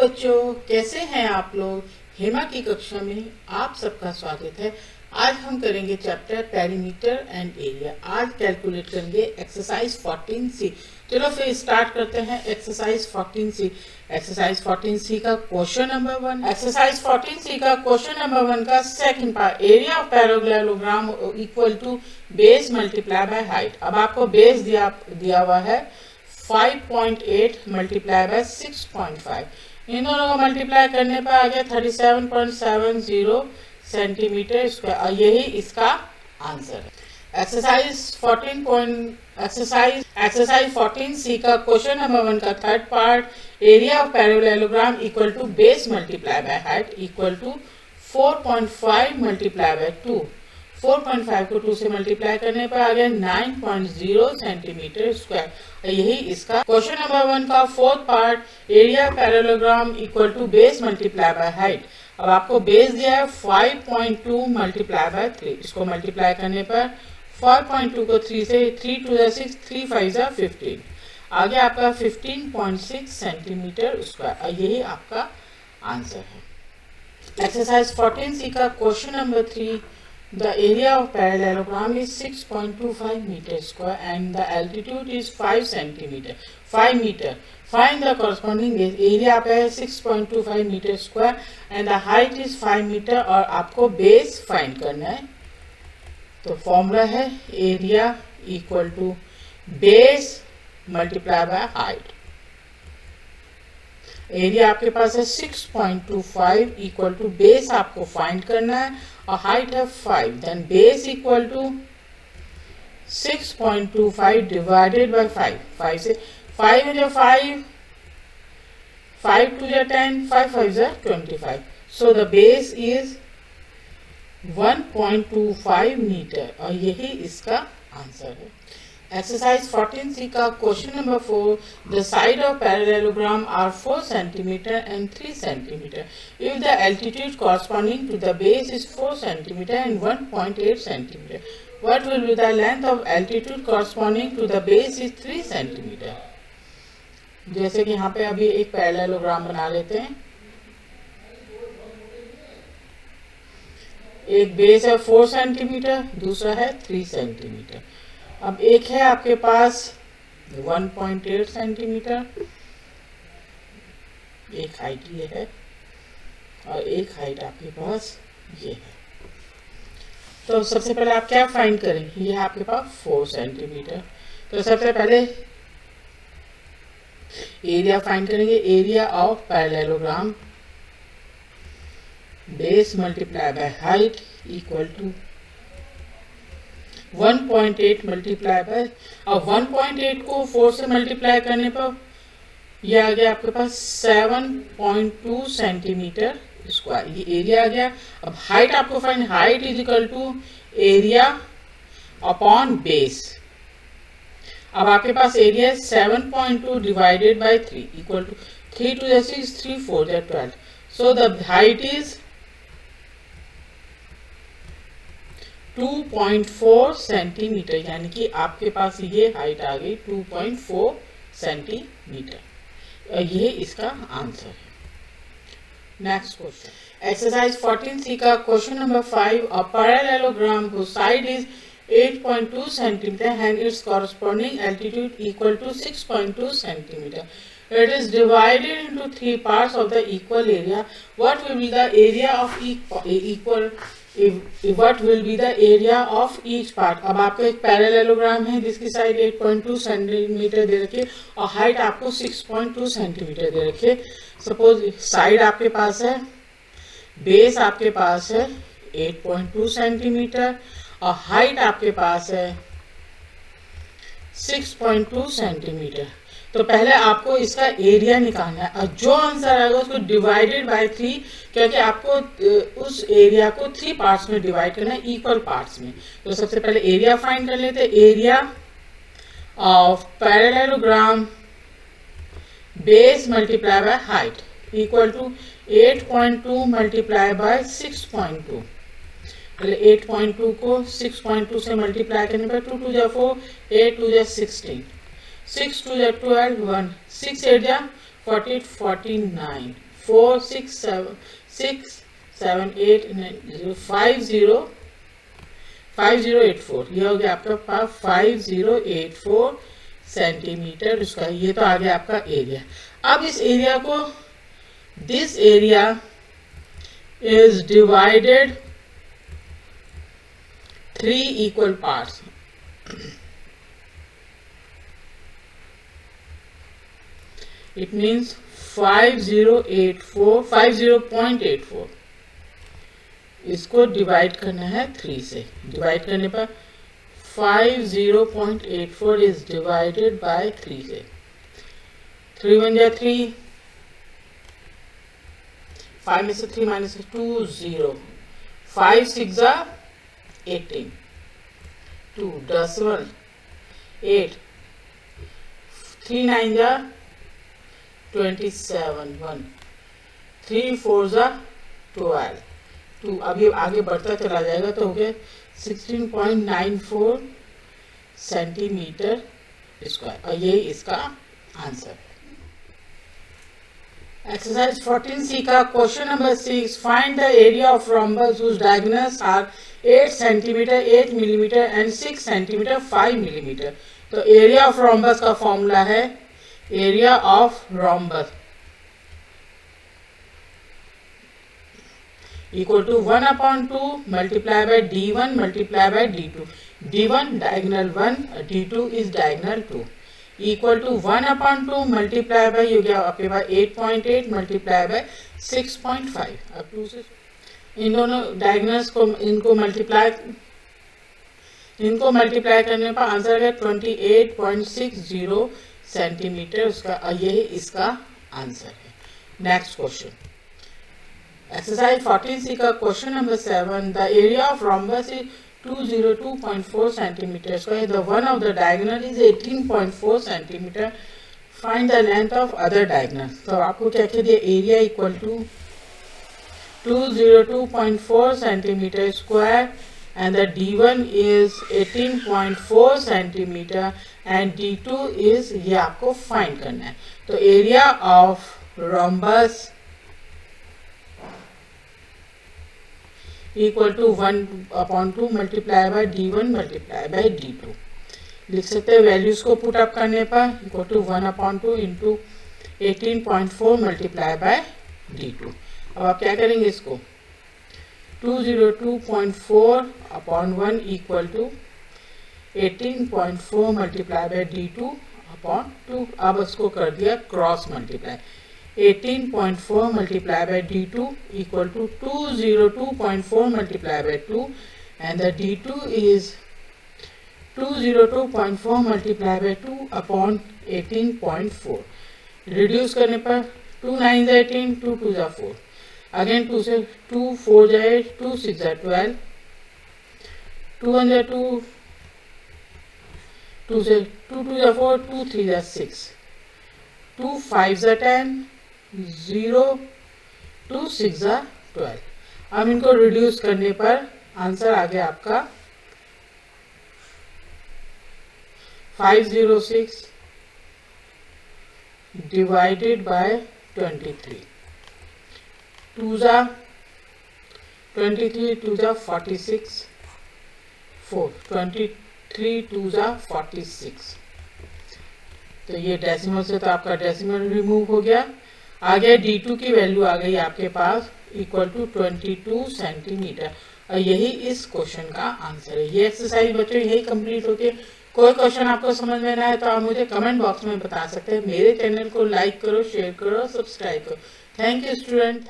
बच्चों, कैसे हैं आप लोग। हेमा की कक्षा में आप सबका स्वागत है। आज हम करेंगे चैप्टर पेरीमीटर एंड एरिया। आज कैलकुलेट करेंगे एक्सरसाइज 14C। चलो फिर स्टार्ट करते हैं एक्सरसाइज 14C। एक्सरसाइज 14C का क्वेश्चन नंबर 1। एक्सरसाइज 14C का क्वेश्चन नंबर 1 का second part, area of parallelogram equal to base multiply by height. अब आपको बेस दिया हुआ है 5.8 मल्टीप्लाई बाय 6.5। इन दोनों को मल्टीप्लाई करने पर आ गया 37.70 सेंटीमीटर स्क्वायर और यही इसका आंसर है। एक्सरसाइज 14C का क्वेश्चन नंबर 1 का third part, area of parallelogram equal to base multiply by height equal to 4.5 multiply by 2। 4.5 को 2 से मल्टीप्लाई करने पर आ गया 9.0 सेंटीमीटर स्क्वायर। यही इसका क्वेश्चन नंबर 1 का fourth part, area parallelogram equal to base multiply by height. अब आपको बेस दिया है 5.2 मल्टीप्लाई बाय 3। इसको मल्टीप्लाई करने पर 5.2 को 3 से 3 2 6 3 5 15। आगे आपका 15.6 सेंटीमीटर स्क्वायर। यही आपका आंसर है। एक्सरसाइज 14C का question number 3, the area of parallelogram is 6.25 meter square and the altitude is 5 meter. Find the corresponding base. area पे है 6.25 meter square and the height is 5 meter और आपको base find करना है। तो formula है area equal to base multiply by height। Area आपके पास है 6.25 इक्वल टू बेस आपको फाइंड करना है और हाइट है 5। Then base equal to 6.25 divided by 5। 5 से 5 is 5, 5 2 is 10, 5 5 is 25। So the base is 1.25 metre और यही इसका आंसर है। Exercise 14C का question number 4, the side of parallelogram are 4 cm and 3 cm. If the altitude corresponding to the base is 4 cm and 1.8 cm, what will be the length of altitude corresponding to the base is 3 cm? जैसे कि यहाँ पे अभी एक parallelogram बना लेते हैं। एक बेस है 4 सेंटीमीटर, दूसरा है 3 सेंटीमीटर। अब एक है आपके पास 1.8 सेंटीमीटर, एक हाइट ये है और एक हाइट आपके पास ये है। तो सबसे पहले आप क्या फाइंड करेंगे, ये है आपके पास 4 सेंटीमीटर। तो सबसे पहले एरिया फाइंड करेंगे। Area of parallelogram base multiply by height equal to 1.8 multiply by, अब 1.8 को 4 से मल्टीप्लाई करने पर यह आ गया आपके पास 7.2 सेंटीमीटर स्क्वायर। ये एरिया आ गया। अब हाइट आपको find, height is equal to area upon base. अब आपके पास area 7.2 divided by 3 equal to 3 2 6 3 4 12। So the height is 2.4 centimetre, यानी कि आपके पास ये हाइट आ गई 2.4 सेंटीमीटर। ये इसका आंसर है। नेक्स्ट क्वेश्चन, एक्सरसाइज 14C का question number 5, a parallelogram whose side is 8.2 centimeter and its corresponding altitude equal to 6.2 centimeter. It is divided into 3 parts of the equal area. What will be the area of what will be the area of each part? अब आपको एक parallelogram है जिसकी side 8.2 centimetre दे रखी है और height आपको 6.2 centimetre दे रखी है। सपोज साइड आपके पास है, बेस आपके पास है 8.2 सेंटीमीटर और हाइट आपके पास है 6.2 सेंटीमीटर। तो पहले आपको इसका एरिया निकालना है और जो आंसर आएगा उसको डिवाइडेड बाय 3, क्योंकि आपको उस एरिया को 3 पार्ट्स में डिवाइड करना है, इक्वल पार्ट्स में। तो सबसे पहले एरिया फाइंड कर लेते हैं। Area of parallelogram base multiply by height equal to 8.2 multiply by 6.2। पहले 8.2 को 6.2 से मल्टीप्लाई करने पर 2 2 4, 8 2 16, 6 2 12, 1, 6 8 48, 49, 4 6 7 6 7 8 9 0 5084, ये हो गया आपका पास 5084 सेंटीमीटर उसका। ये तो आ गया आपका एरिया। अब इस एरिया को, this area is divided 3 equal parts. It means 50.84 इसको डिवाइड करना है 3 से। डिवाइड करने पर 50.84 इज डिवाइडेड बाय 3 से। 3 1 जा 3, 5 में से 3 माइनस 2 0, 5 6 जा 18, 2 10 1 8, 3 9 जा 27 1, 3 4 जा 12 2। अब ये आगे बढ़ता चला जाएगा तो हो गया 16.94 सेंटीमीटर स्क्वायर, और ये इसका आंसर है। एक्सरसाइज 14C का question number 6, find the area of rhombus whose diagonals are 8 centimetre 8 millimetre and 6 centimetre 5 millimetre. तो एरिया ऑफ रोम्बस का फॉर्मूला है, area of rhombus equal to 1/2 multiply by d1 multiply by d2। d1 diagonal 1, d2 is diagonal 2, equal to 1/2 multiply by, ये गया आपके पास 8.8 multiply by 6.5। अब 2 से इन दोनों diagonals को इनको मल्टीप्लाई करने पर आंसर है 28.60 सेंटीमीटर उसका, यही इसका आंसर है। नेक्स्ट क्वेश्चन, एक्सरसाइज 14C का question number 7, the area of rhombus is 202.4 centimetre square, the one of the diagonal is 18.4 centimetre, find the length of other diagonal. तो आपको क्या कह दिया, area equal to 202.4 centimetre square and the d1 is 18.4 centimetre and d2 is, ये आपको find करना है। तो area of rhombus equal to 1/2 multiply by d1 multiply by d2 लिख सकते हैं। वैल्यूज को पुट अप करने पर equal to 1/2 into 18.4 multiply by d2। अब आप क्या करेंगे, इसको 202.4/1 equal to 18.4 multiply bye d2/2। अब इसको कर दिया cross multiply, 18.4 multiply by d2 equal to 202.4 multiply by 2 and the d2 is 202.4 multiply by 2/18.4। Reduce करने पर 2 9 18, 2 2 4, अगेन 2 से 2 4 जाए 2 6 12, 2 1 2, 2 से 2 2 4, 2 3 6, 2 5 10, 0 2 6 12। अब इनको रिड्यूस करने पर आंसर आ गया आपका 506 डिवाइडेड बाय 23। 2 जा 23, 2 जा 46, 4 23, 2 जा 46। तो ये डेसिमल से तो आपका डेसिमल रिमूव हो गया। आगे d2 की वैल्यू आ गई आपके पास इक्वल टू 22 सेंटीमीटर, और यही इस क्वेश्चन का आंसर है। ये एक्सरसाइज बच्चों यही कंप्लीट होती है। कोई क्वेश्चन आपको समझ में ना आए तो आप मुझे कमेंट बॉक्स में बता सकते हैं। मेरे चैनल को लाइक करो, शेयर करो, सब्सक्राइब करो। Thank you student.